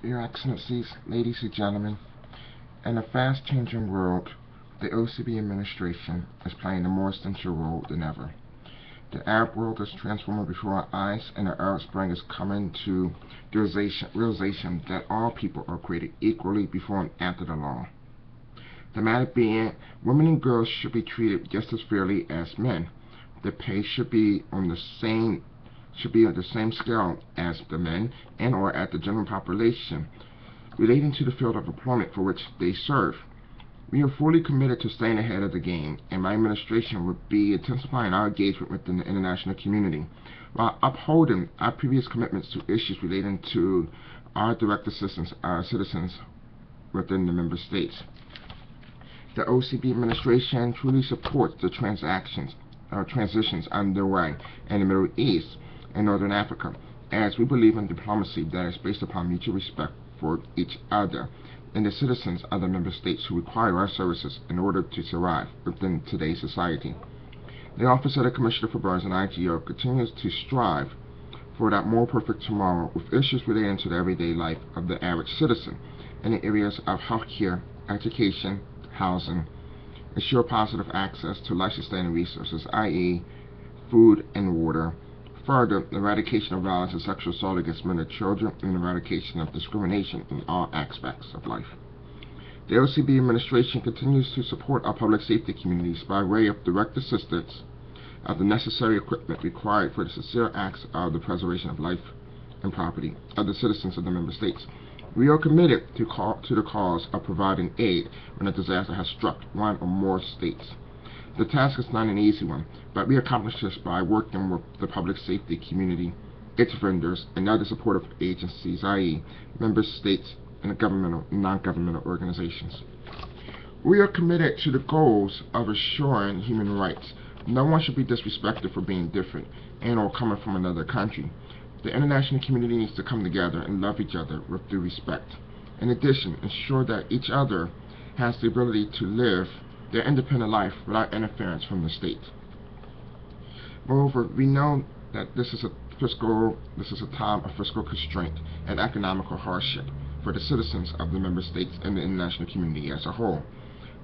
Your Excellencies, ladies and gentlemen, in a fast-changing world, the OCB administration is playing a more essential role than ever. The Arab world is transforming before our eyes, and the Arab Spring is coming to the realization that all people are created equally before and after the law. The matter being, women and girls should be treated just as fairly as men. The pay should be on the same scale as the men and or at the general population relating to the field of employment for which they serve. We are fully committed to staying ahead of the game, and my administration will be intensifying our engagement within the international community while upholding our previous commitments to issues relating to our direct assistance our citizens within the member states. The OCB administration truly supports the transitions underway in the Middle East and Northern Africa, as we believe in diplomacy that is based upon mutual respect for each other and the citizens of the member states who require our services in order to survive within today's society. The Office of the Commissioner for Birds and IGO continues to strive for that more perfect tomorrow with issues relating to the everyday life of the average citizen in the areas of healthcare, education, housing, ensure positive access to life-sustaining resources, i.e. food and water, further, the eradication of violence and sexual assault against women and children, and eradication of discrimination in all aspects of life. The OCB administration continues to support our public safety communities by way of direct assistance of the necessary equipment required for the sincere acts of the preservation of life and property of the citizens of the member states. We are committed to the cause of providing aid when a disaster has struck one or more states. The task is not an easy one, but we accomplish this by working with the public safety community, its vendors, and other supportive agencies, i.e. member states and governmental and non-governmental organizations. We are committed to the goals of assuring human rights. No one should be disrespected for being different and or coming from another country. The international community needs to come together and love each other with due respect. In addition, ensure that each other has the ability to live their independent life without interference from the state. Moreover, we know that this is a time of fiscal constraint and economical hardship for the citizens of the member states and the international community as a whole.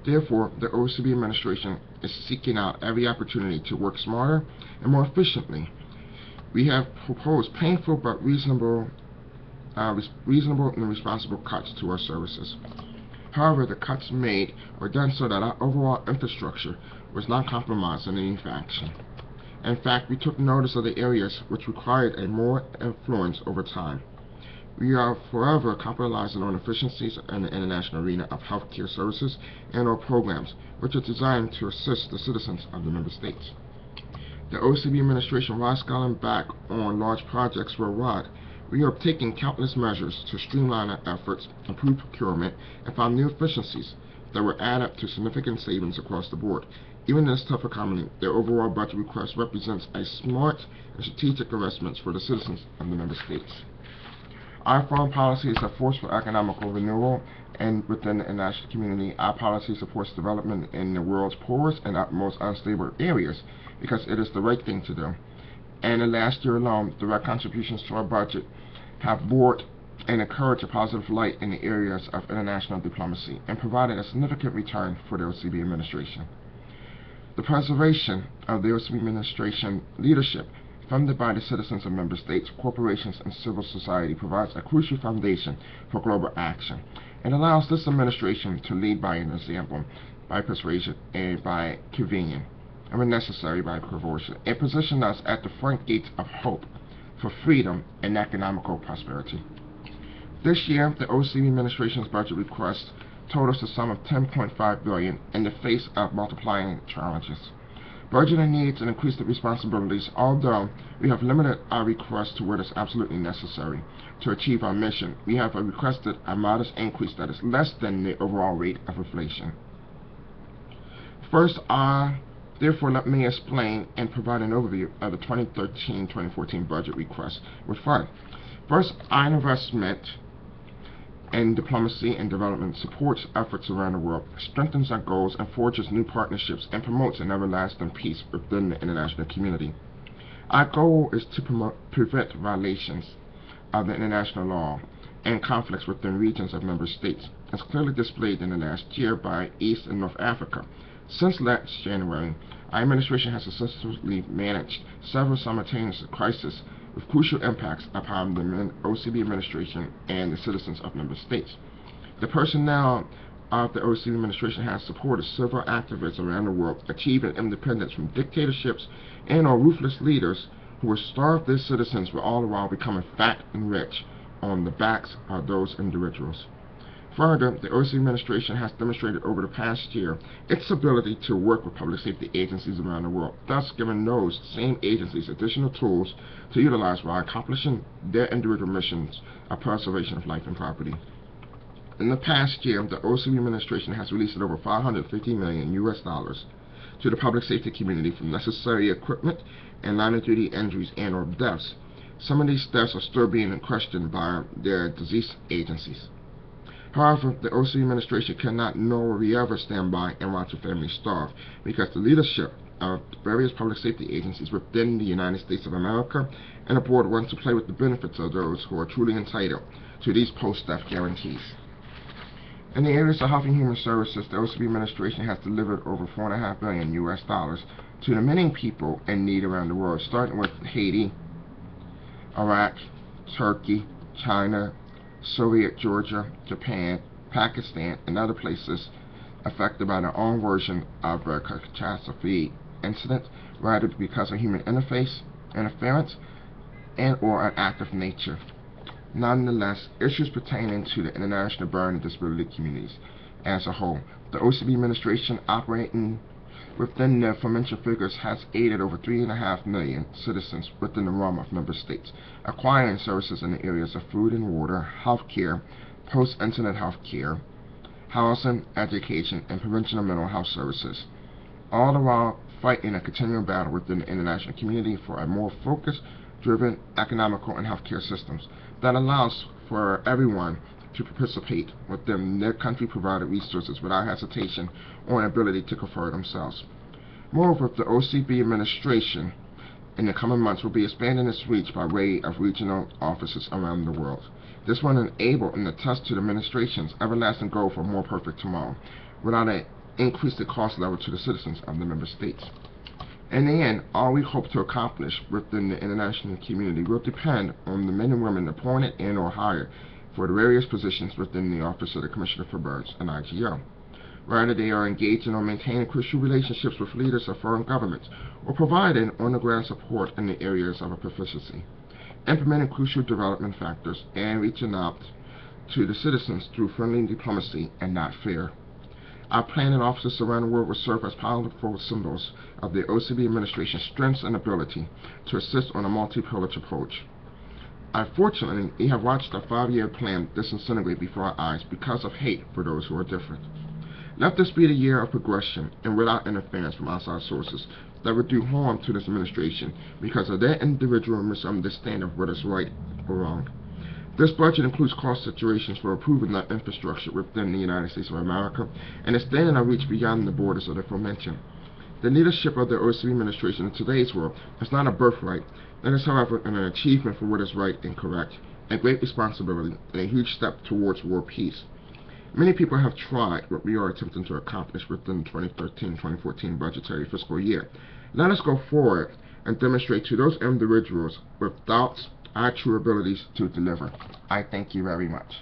Therefore, the OCB administration is seeking out every opportunity to work smarter and more efficiently. We have proposed painful but reasonable and responsible cuts to our services. However, the cuts made were done so that our overall infrastructure was not compromised in any fashion. In fact, we took notice of the areas which required a more influence over time. We are forever capitalizing on efficiencies in the international arena of healthcare services and our programs, which are designed to assist the citizens of the member states. The OCB administration, while scaling back on large projects worldwide, we are taking countless measures to streamline our efforts, improve procurement, and find new efficiencies that will add up to significant savings across the board. Even in this tough economy, the overall budget request represents a smart and strategic investment for the citizens of the member states. Our foreign policy is a force for economical renewal, and within the international community, our policy supports development in the world's poorest and most unstable areas because it is the right thing to do. And in the last year alone, direct contributions to our budget have brought and encouraged a positive light in the areas of international diplomacy and provided a significant return for the OCB administration. The preservation of the OCB administration leadership, funded by the citizens of member states, corporations, and civil society, provides a crucial foundation for global action and allows this administration to lead by an example, by persuasion, and by convenience, and when necessary by coercion. It positions us at the front gates of hope for freedom and economical prosperity. This year, the OCB administration's budget request totals the sum of $10.5 billion in the face of multiplying challenges. Budgeting needs and increased responsibilities, although we have limited our request to where it is absolutely necessary to achieve our mission. We have requested a modest increase that is less than the overall rate of inflation. First, therefore, let me explain and provide an overview of the 2013-2014 budget request with fun. First, our investment in diplomacy and development supports efforts around the world, strengthens our goals, and forges new partnerships, and promotes an everlasting peace within the international community. Our goal is to prevent violations of the international law and conflicts within regions of member states, as clearly displayed in the last year by East and North Africa. Since last January, our administration has successfully managed several simultaneous crises with crucial impacts upon the OCB administration and the citizens of member states. The personnel of the OCB administration has supported several activists around the world achieving independence from dictatorships and/or ruthless leaders who would starve their citizens while all the while becoming fat and rich on the backs of those individuals. Further, the OCB administration has demonstrated over the past year its ability to work with public safety agencies around the world, thus giving those same agencies additional tools to utilize while accomplishing their individual missions of preservation of life and property. In the past year, the OCB administration has released over $550 million to the public safety community for necessary equipment and line of duty injuries and/or deaths. Some of these deaths are still being questioned by their disease agencies. However, the OCB administration cannot nor will we ever stand by and watch a family starve, because the leadership of various public safety agencies within the United States of America and abroad wants to play with the benefits of those who are truly entitled to these post-death guarantees. In the areas of health and human services, the OCB administration has delivered over $4.5 billion to the many people in need around the world, starting with Haiti, Iraq, Turkey, China, Soviet Georgia, Japan, Pakistan, and other places affected by their own version of a catastrophe incident, rather because of human interference, and/or an act of nature. Nonetheless, issues pertaining to the international burden and disability communities as a whole, the OCB administration operating within the aforementioned figures has aided over 3.5 million citizens within the realm of member states, acquiring services in the areas of food and water, health care, post-incident health care, housing, education, and prevention of mental health services, all the while fighting a continuing battle within the international community for a more focused, driven, economical, and healthcare systems that allows for everyone to participate within their country-provided resources without hesitation or inability to confer themselves. Moreover, the OCB administration in the coming months will be expanding its reach by way of regional offices around the world. This will enable and attest to the administration's everlasting goal for a more perfect tomorrow, without an increased cost level to the citizens of the member states. In the end, all we hope to accomplish within the international community will depend on the men and women appointed and/or hired for the various positions within the Office of the Commissioner for Birds and IGO. Whether they are engaging or maintaining crucial relationships with leaders of foreign governments, or providing on-the-ground support in the areas of proficiency, implementing crucial development factors, and reaching out to the citizens through friendly diplomacy and not fear. Our planning officers around the world will serve as powerful symbols of the OCB administration's strengths and ability to assist on a multi-pillared approach. Unfortunately, we have watched our 5-year plan disintegrate before our eyes because of hate for those who are different. Let this be the year of progression and without interference from outside sources that would do harm to this administration because of their individual misunderstanding of what is right or wrong. This budget includes cost situations for improving the infrastructure within the United States of America and extending our reach beyond the borders of the aforementioned. The leadership of the OCB administration in today's world is not a birthright. It is, however, an achievement for what is right and correct, a great responsibility, and a huge step towards world peace. Many people have tried what we are attempting to accomplish within the 2013-2014 budgetary fiscal year. Let us go forward and demonstrate to those individuals with doubts our true abilities to deliver. I thank you very much.